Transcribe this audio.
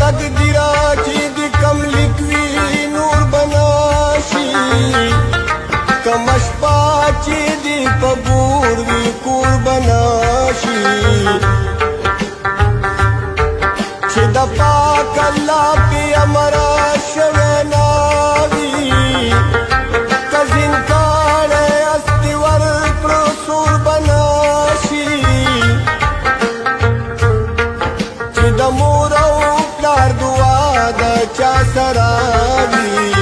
تقدیره چې د کم لیک وي نور بناشي کم شپه چې د په ګور وي کور بناشي چې د پاک الله پې امره شوی ناوي که زینکاڼی هستې ورکړو سور بناشي چې د مور او پلار دعا د چا سره وي